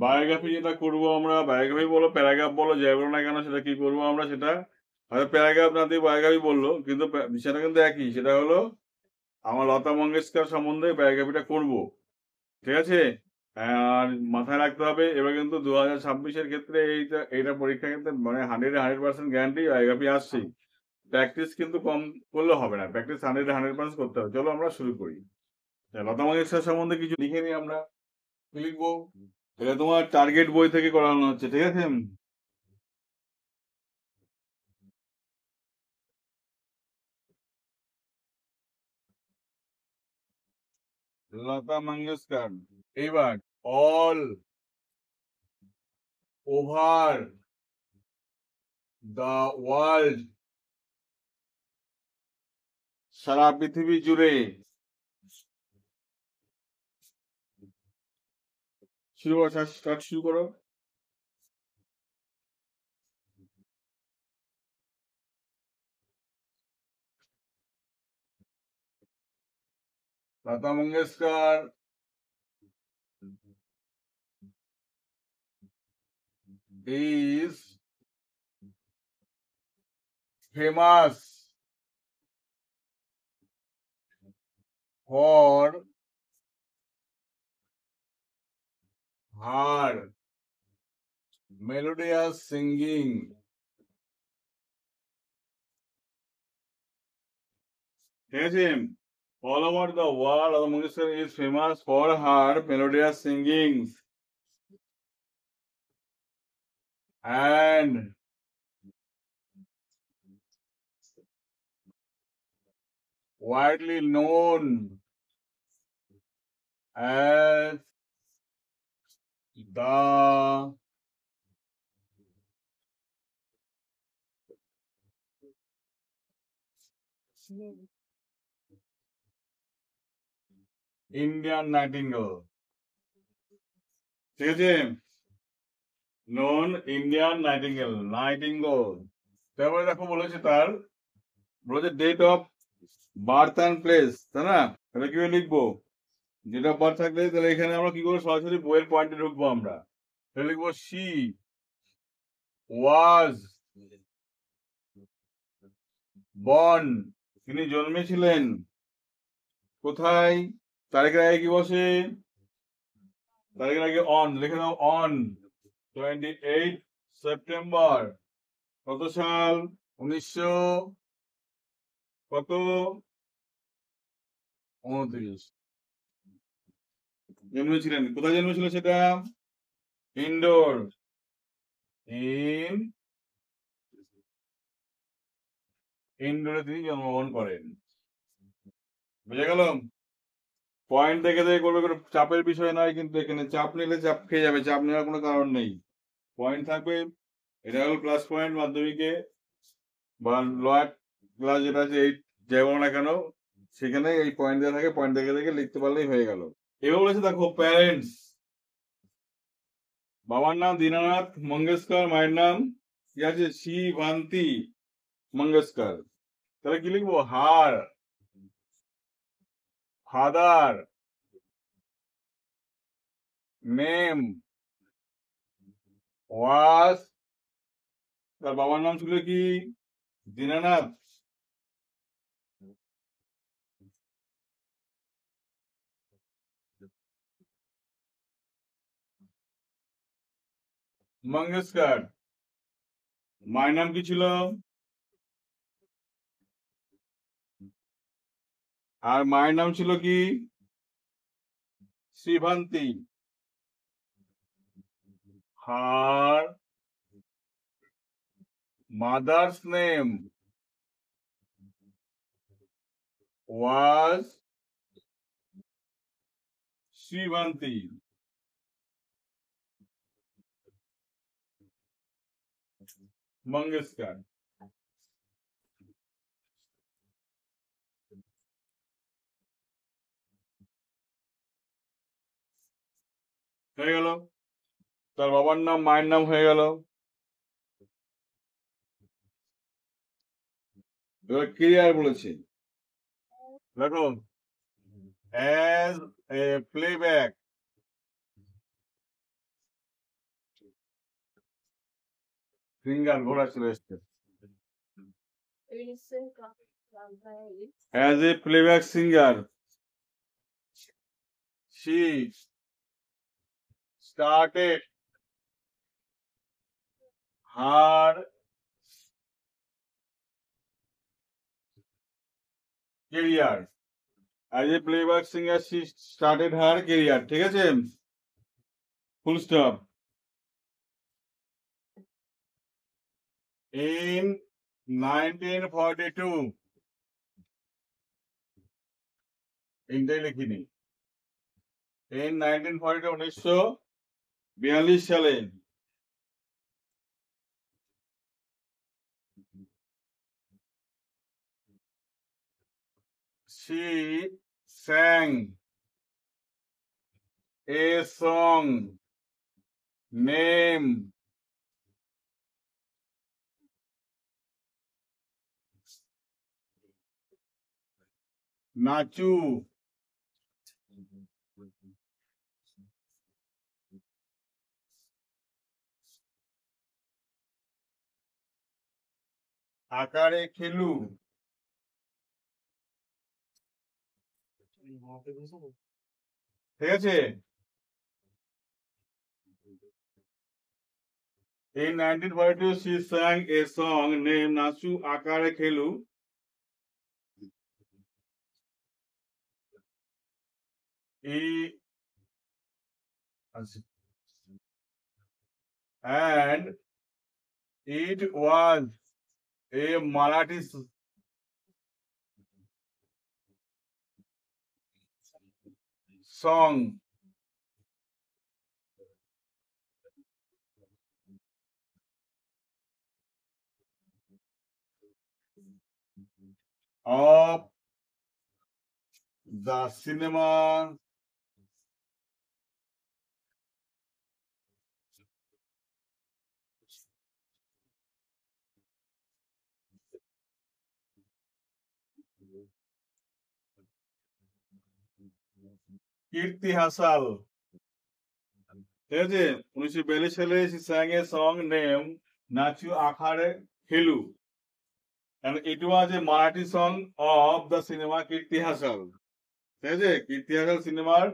Biography যেটা করবো আমরা, বায়োগ্রাফি বলো প্যারাগ্রাফ বলো যাই বলো না কেন, সেটা কি করবো আমরা, সেটা হয়তো প্যারাগ্রাফ না দিয়ে বায়োগ্রাফি বললো, কিন্তু সেটা কিন্তু একই। সেটা হলো আমার লতা মঙ্গেশকর সম্বন্ধে বায়োগ্রাফিটা করবো, ঠিক আছে। আর মাথায় রাখতে হবে এবার কিন্তু 2026-এর ক্ষেত্রে এইটা পরীক্ষার ক্ষেত্রে মানে 100% গ্যারান্টি বায়োগ্রাফি আসছেই। প্র্যাকটিস কিন্তু কম করলে হবে না, প্র্যাকটিস 100% করতে হবে। চলো আমরা শুরু করি। লতা মঙ্গেশকর সম্বন্ধে কিছু লিখে নিই আমরা। কি লিখবো? এটা তোমার টার্গেট বই থেকে করানো হচ্ছে, ঠিক আছে। লতা মঙ্গেশকর। এইবার অল ওভার দ্য ওয়ার্ল্ড, সারা পৃথিবী জুড়ে। শুরু করো, স্টার্ট শুরু করো। Lata Mangeshkar is famous for her melodious singing. ঠিক আছে। All over the world, Lata Mangeshkar is famous for her melodious singing and widely known as the Indian Nightingale. ঠিক আছে, নন ইন্ডিয়ান নাইটিঙ্গেল, নাইটিঙ্গেল। তারপরে দেখো বলেছে তার, বলেছে date of birth and place, তাই না? তাহলে কিভাবে লিখবো? ডেট অফ বার্থ থাকলে তাহলে এখানে আমরা কি করবো, সরাসরি বইয়ের পয়েন্টে ঢুকবো আমরা। তাহলে লিখবো শি ওয়াজ বর্ন, তিনি জন্মেছিলেন কোথায়? তারিখের আগে কি বসে? তারিখের আগে অন লিখে দাও, অন 28 সেপ্টেম্বর। কত সাল? 1900 কত? 29। জন্মেছিলেন কোথায়? জন্মেছিল সেটা ইন্ডোর, ইন ইন্ডোরে তিনি জন্মগ্রহণ করেন। বুঝে গেল? পয়েন্ট দেখে দেখে করবে, কোনো চাপের বিষয় নয় কিন্তু। এখানে চাপ নিলে চাপ খেয়ে যাবে, চাপ নেওয়ার কোনো কারণ নেই। পয়েন্ট থাকবে। এটা হলো প্লাস পয়েন্ট মাধ্যমিকে বা লোয়ার ক্লাস যেটা আছে, এই যাই বলো না কেন, সেখানে এই পয়েন্ট দেওয়া থাকে, পয়েন্ট দেখে দেখে লিখতে পারলেই হয়ে গেল। এবার বলেছে দেখো প্যারেন্টস, বাবার নাম দীনানাথ মঙ্গেশকর, মায়ের নাম কি আছে শিবান্তি মঙ্গেশকর। তাহলে কি লিখবো? হার ফাদার নেম ওয়াজ, তার বাবার নাম ছিল কি? দীনানাথ মঙ্গেশকর। মায়ের নাম কি ছিল? আর মায়ের নাম ছিল কি? শিবান্তি। হার মাদার্স নেম ওয়াজ শিবান্তি। মঙ্গেশকর। হয়ে গেল, তার বাবার নাম মায়ের নাম হয়ে গেল। এবার ক্লিয়ার বলেছে, দেখো অ্যাজ এ প্লেব্যাক সিঙ্গার ঘোড়া চলে এসছে as a playback singer she started her career as a playback singer she started her career ঠিক আছে ফুল স্টপ in 1942 ইনটাই লিখিনি in 1942 1942 সালে she sang a song name নাচু আকারে খেলু ঠিক আছে in 1942 she sang a song named নাচু আকারে খেলু and it was a Marathi song of the cinema কীর্তি হাসাল ঠিক আছে 1942 সালে she sang a song named নাচু আখাড়ে খেলু and it was a Marathi song of the cinema কীর্তি হাসাল ঠিক আছে কীর্তি হাসাল সিনেমার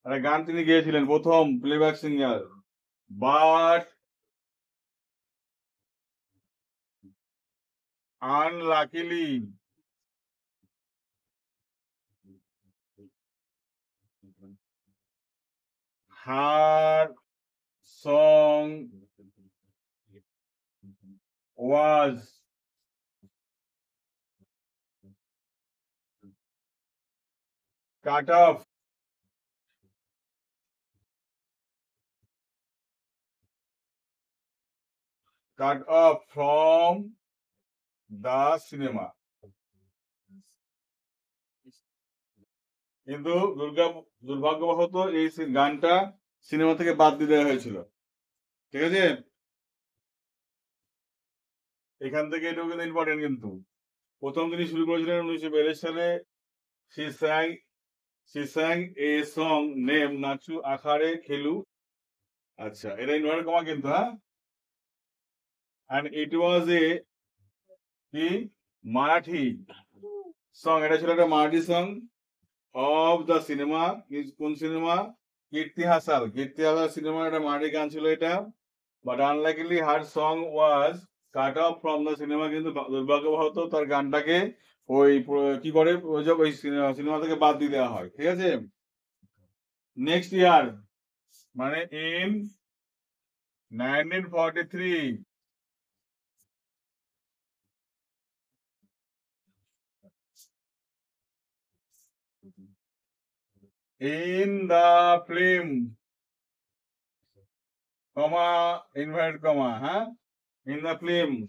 একটা গান তিনি গেয়েছিলেন প্রথম playback singer but unluckily her song was cut off from the cinema কিন্তু দুর্ভাগ্যবশত এই গানটা সিনেমা থেকে বাদ দিয়ে দেওয়া হয়েছিল ঠিক আছে এখান থেকে এটাও কিন্তু ইম্পর্টেন্ট কিন্তু প্রথম তিনি শুরু করেছিলেন 1942 সালে she sang a song named নাচু আখাড়ে খেলু আচ্ছা এটা ইনভার্টেড কমা কিন্তু হ্যাঁ and it was a কি মারাঠি সং এটা ছিল একটা Marathi song of the cinema কোন সিনেমা কীর্তি হাসাল সিনেমার একটা মারাঠি গান ছিল এটা but unlikely her song was cut off from the cinema কিন্তু দুর্ভাগ্যবশত তার গানটাকে ওই কি করে ওই সিনেমা থেকে বাদ দিয়ে দেওয়া হয় ঠিক আছে নেক্সট ইয়ার মানে in 1943 in the film comma inverted comma huh in the film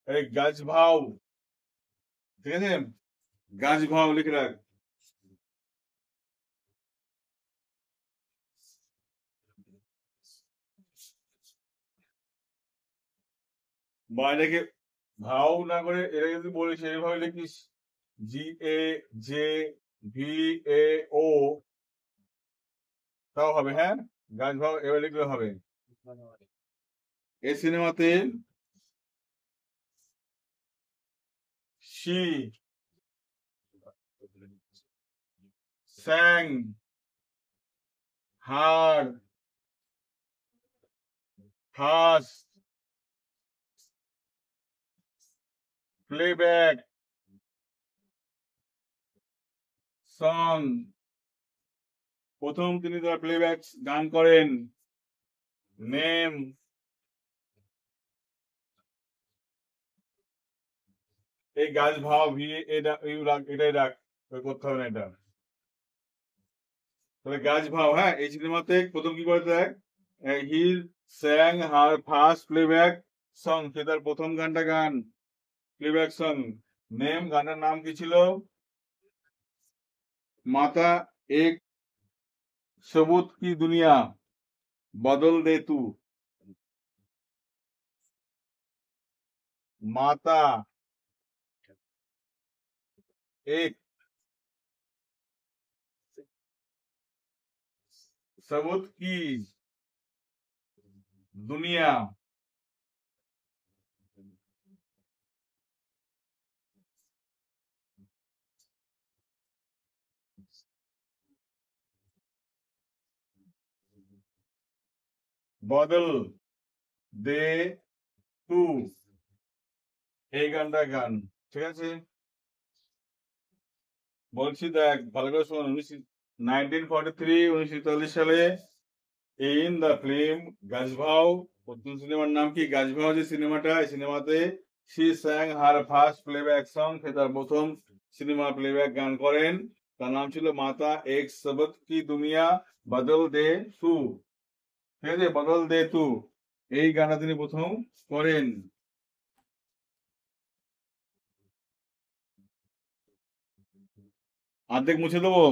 এই গাছ ভাও, ঠিক আছে, গাছ ভাও লিখে রাখ। বা এটাকে ভাও না করে এটা যদি বলিস এইভাবে লিখিস, GAJVAO, তাও হবে। হ্যাঁ, গাছ ভাও এবার লিখলে হবে। এই সিনেমাতে she sang her first playback song, প্রথম তিনি তার প্লেব্যাক গান করেন। নেম, এই গাছ ভাও ভি এটা এটাই রাখ, করতে হবে না এটা। তাহলে গাছ ভাও, হ্যাঁ, এই সিনেমাতে প্রথম কি করে দেখ, he sang her first playback song, সে তার প্রথম গানটা গান, প্লেব্যাক সং। নেম, গানের নাম কি ছিল? মাতা এক সবুত কি দুনিয়া বদল দে তু। মাতা এক সবুত কি দুনিয়া বদল দে তু, এই গানটা গান, ঠিক আছে। বলছি দেখ ভালো করে শোন, 1943 সালে ইন দ্য ফিল্ম গাছভাও, প্রথম সিনেমার নাম কি? গাছভাও। যে সিনেমাটা, এই সিনেমাতে she sang her first playback song, সে তার প্রথম সিনেমা প্লেব্যাক গান করেন, তার নাম ছিল মাতা এক সবত কি দুনিয়া বদল দে তু, ঠিক আছে, বদল দে তু, এই গানটা তিনি প্রথম করেন। অর্ধেক মুছে দেবো।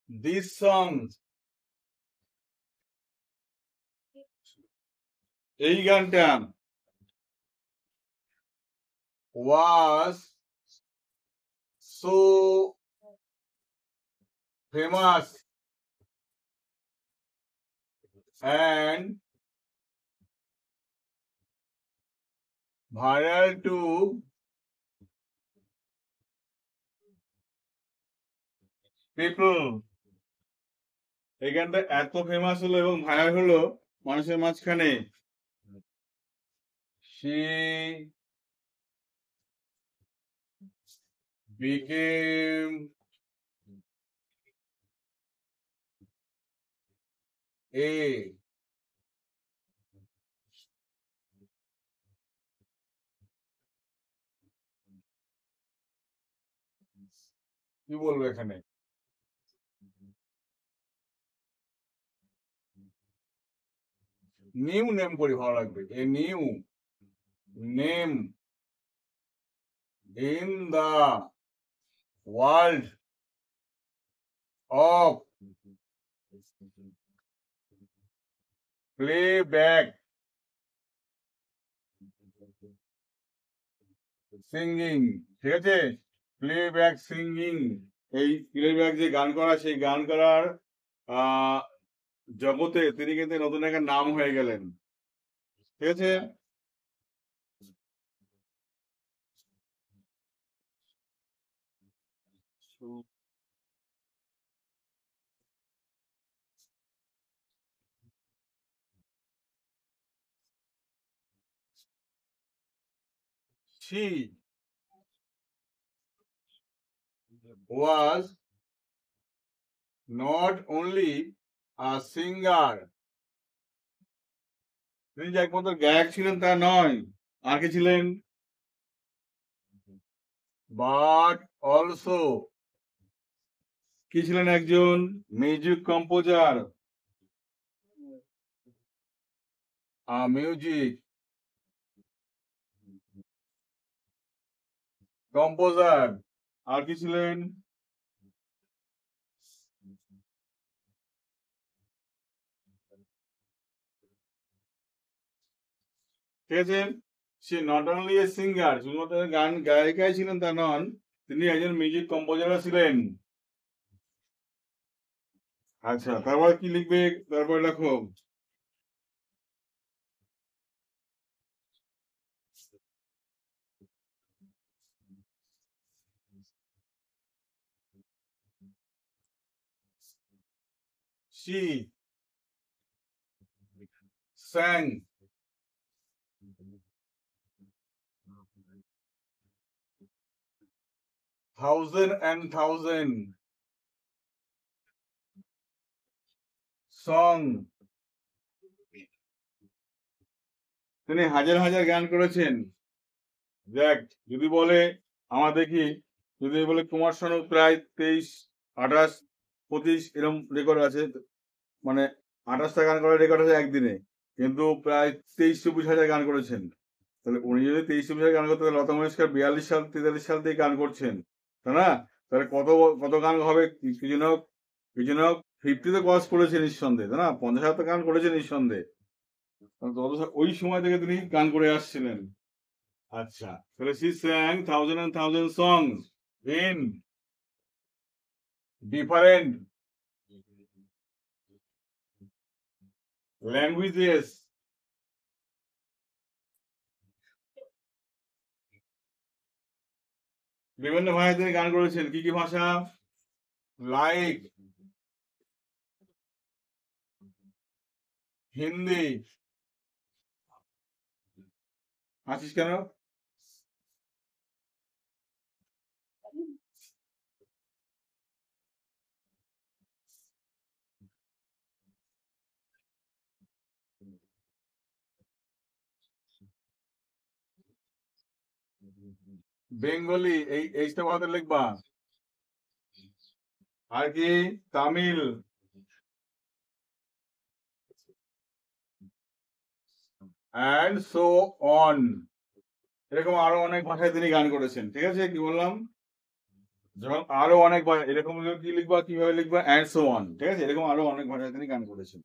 দিস সং, এই গানটা was so famous and viral to people, এই গানটা এত ফেমাস হলো এবং ভাইরাল হলো মানুষের মাঝখানে। she became a কি বলবো এখানে, নিউ নেম করি, ভালো লাগবে, a new name in the world of playback singing, ঠিক আছে, প্লেব্যাক সিঙ্গিং, এই প্লেব্যাক যে গান করা, সেই গান করার আহ জগতে তিনি কিন্তু নতুন একটা নাম হয়ে গেলেন, ঠিক আছে। She was not only singer, তিনি যে একমাত্র গায়ক ছিলেন তা নয়, আর কে ছিলেন? বাট অলসো কি ছিলেন? একজন মিউজিক কম্পোজার, মিউজিক কম্পোজার। আর কি ছিলেন? ঠিক আছে, সে নট অনলি এ সিঙ্গার, শুধুমাত্র গান গায়িকাই ছিলেন তা নন, তিনি একজন মিউজিক কম্পোজারও ছিলেন। আচ্ছা, তারপর কি লিখবে? তারপর লেখো she sang thousand and thousand song, তিনি হাজার হাজার গান করেছেন। দেখ, যদি বলে আমার দেখি, যদি বলে কুমার শানু প্রায় 23, 28, 25 এরকম রেকর্ড আছে, মানে 28টা গান করার রেকর্ড আছে একদিনে, কিন্তু প্রায় 23-24 হাজার গান করেছেন। তাহলে উনি যদি 23-24 হাজার গান করতে, লতা মঙ্গেশকর 42 সাল 43 সাল থেকে গান করছেন, তাই না? তাহলে কত কত গান হবে? কিছু না হোক, কিছু না হোক 50 তো ক্রস করেছে নিঃসন্দেহে, তাই না? 50,000 তো গান করেছে নিঃসন্দেহে। ওই সময় থেকে তিনি গান করে আসছিলেন। আচ্ছা, তাহলে she sang thousand and thousand songs in different languages. বিভিন্ন ভাষায় তিনি গান করেছেন। কি কি ভাষা? লাইক হিন্দি। হাসিস কেন? বেঙ্গলি, এই এইটা ভাষাতে লিখবা। আর কি? Tamil, and so on. এরকম আরো অনেক ভাষায় তিনি গান করেছেন। ঠিক আছে, কি বললাম? যেমন আরো অনেক ভাষা, এরকম কি লিখবা, কিভাবে লিখবা? And so on. ঠিক আছে, এরকম আরো অনেক ভাষায় তিনি গান করেছেন।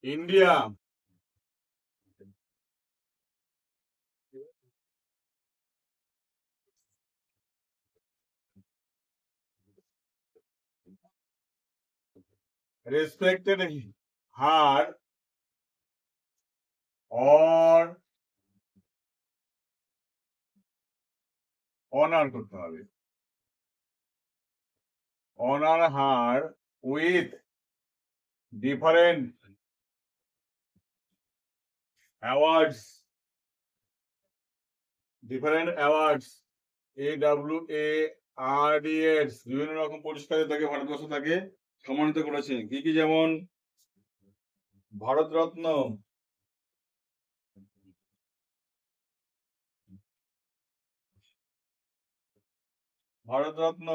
India, respected her or honor করতে হবে। honor her with different awards, different awards, AWARDS, বিভিন্ন রকম পুরস্কারে তাকে ভারতবর্ষ তাকে সম্মানিত করেছে। কি কি? যেমন Bharat Ratna, Bharat Ratna,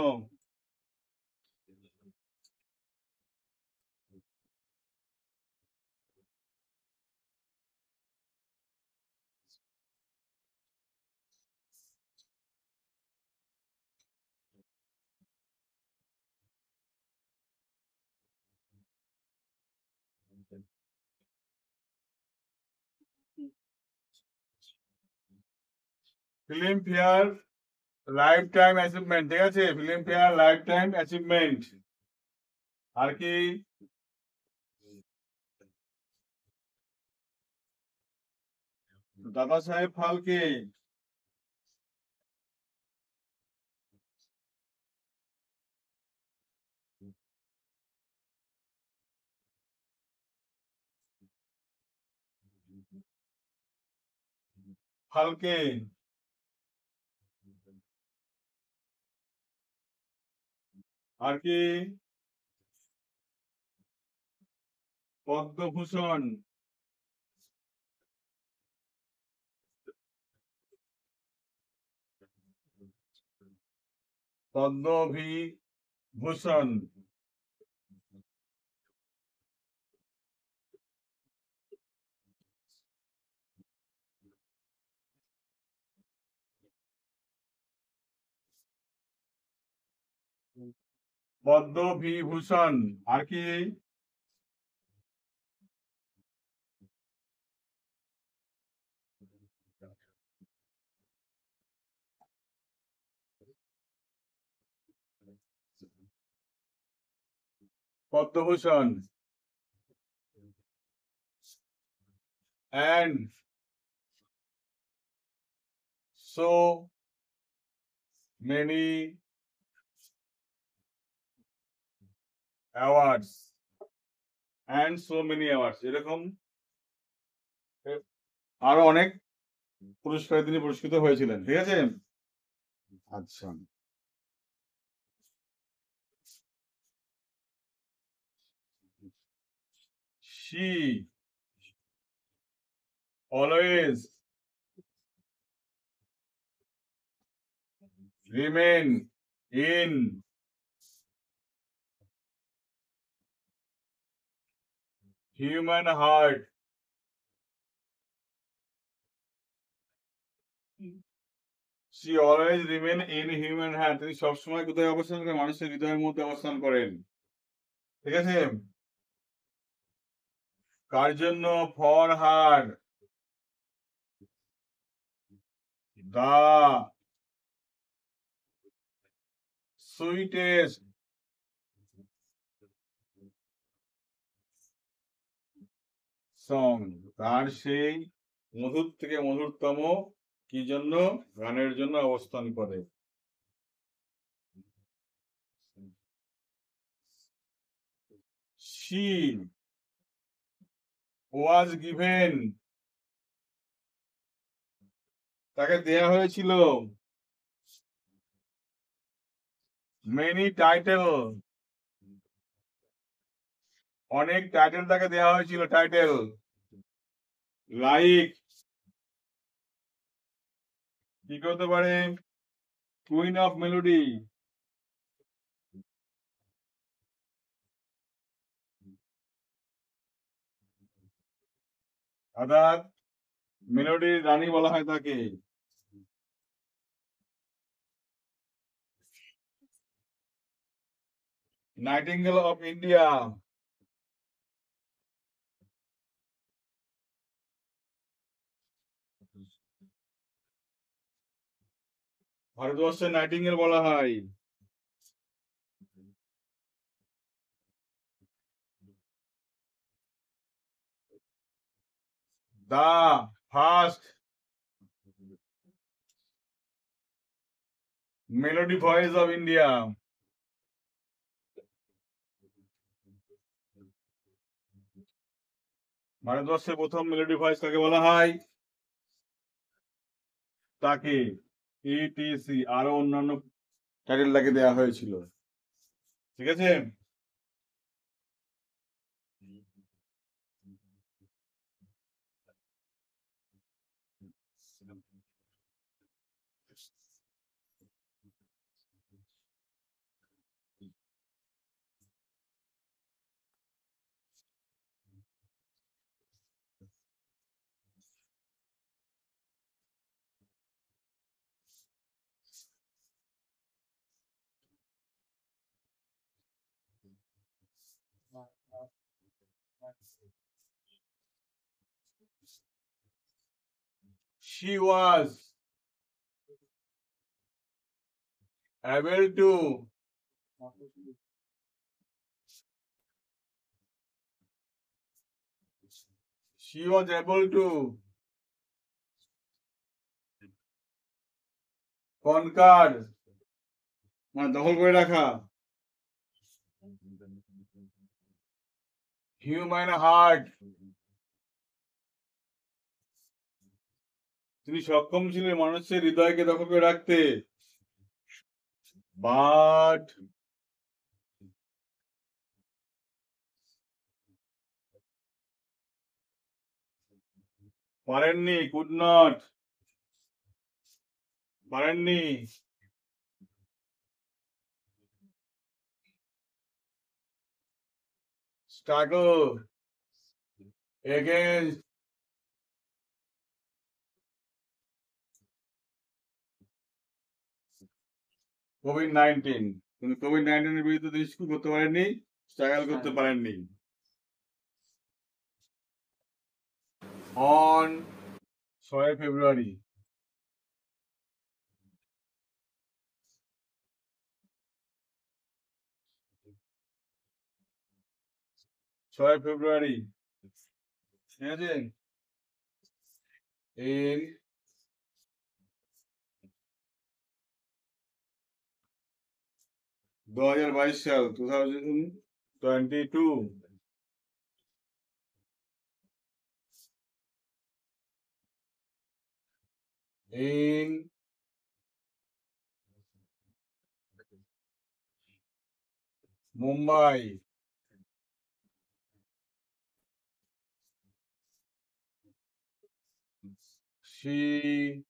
Filmfare lifetime achievement, ঠিক আছে, Filmfare lifetime achievement. আর কি? দাদা সাহেব ফালকে। ফালকে। আর কি? পদ্মভূষণ। পদ্মবিভূষণ। পদ্মবিভূষণ। আর কি? Padma Bhushan and so many awards and so many awards, এরকম আরো অনেক পুরস্কারে তিনি পুরস্কৃত হয়েছিলেন, ঠিক আছে। আচ্ছা, she always remain in human heart. She always remain in human heart. তিনি সবসময় কোথায় অবস্থান করেন? মানুষের হৃদয়ের মধ্যে অবস্থান করেন, ঠিক আছে। কার জন্য? For her the sweetest song, তার সেই মধুর থেকে মধুরতম কি জন্য? গানের জন্য অবস্থান করে। she was given, তাকে দেয়া হয়েছিল many টাইটেল, অনেক টাইটেল তাকে দেয়া হয়েছিল, টাইটেল লাইক, কি করতে পারে? কুইন অফ মেলোডি, অর্থাৎ মেলোডির রানী বলা হয় তাকে। নাইটিঙ্গেল অফ ইন্ডিয়া, ভারতবর্ষের নাইটিঙ্গেল বলা হয়। The first melody voice of India, ভারতবর্ষের প্রথম মেলোডি ভয়েস কাকে বলা হয়? তাকে। ইটিসি আরো অন্যান্য টাইটেল তাকে দেওয়া হয়েছিল, ঠিক আছে। she was able to she was able to conquer মানে দখল করে রাখা হিউম্যান হার্ট তিনি সক্ষম ছিলেন মানুষের হৃদয়কে দখল করে রাখতে বাট পারেননি কুড নট পারেননি struggle against COVID-19 কিন্তু COVID-19 এর বিরুদ্ধে তিনি কি করতে পারেননি স্ট্রাগল করতে পারেননি on 6 ফেব্রুয়ারি ঠিক আছে in 2022 সাল 2022 in Mumbai she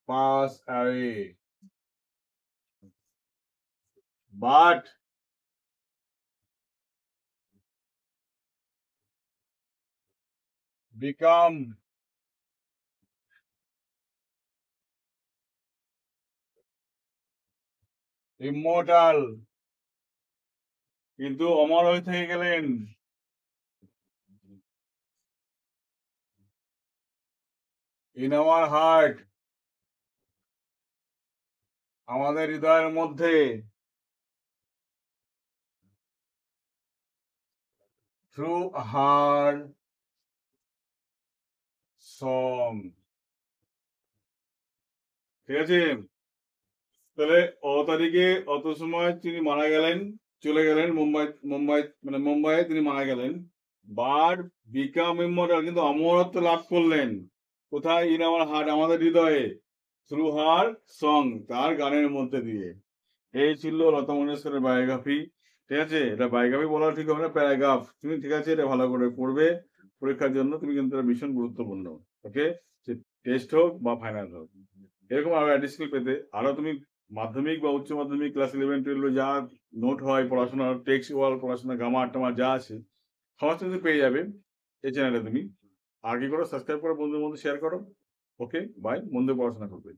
passed away but become immortal কিন্তু অমর হয়ে থেকে গেলেন in our heart আমাদের হৃদয়ের মধ্যে through her song ঠিক আছে তাহলে অত তারিখে অত সময় তিনি মারা গেলেন চলে গেলেন মুম্বাইয়ে তিনি মারা গেলেন বাট বিকাম ইমমর্টাল কিন্তু অমরত্ব লাভ করলেন কোথায় ইন আওয়ার হার্ট আমাদের হৃদয়ে থ্রু হার সং তার গানের মধ্যে দিয়ে এই ছিল লতা মঙ্গেশকরের বায়োগ্রাফি ঠিক আছে এটা বায়োগ্রাফি বলা ঠিক হবে না প্যারাগ্রাফ তুমি ঠিক আছে এটা ভালো করে পড়বে পরীক্ষার জন্য তুমি কিন্তু এটা ভীষণ গুরুত্বপূর্ণ ওকে টেস্ট হোক বা ফাইনাল হোক এরকম আরো অ্যাডিশনাল পেতে আরো তুমি মাধ্যমিক বা উচ্চ মাধ্যমিক ক্লাস 11-12 যা নোট হয় পড়াশোনার টেক্সট ওয়াল পড়াশোনা গামা টামা যা আছে সমস্ত কিছু পেয়ে যাবে এই চ্যানেলে তুমি আর কি করো সাবস্ক্রাইব করো বন্ধুদের মধ্যে শেয়ার করো ওকে বাই মন দিয়ে পড়াশোনা করবে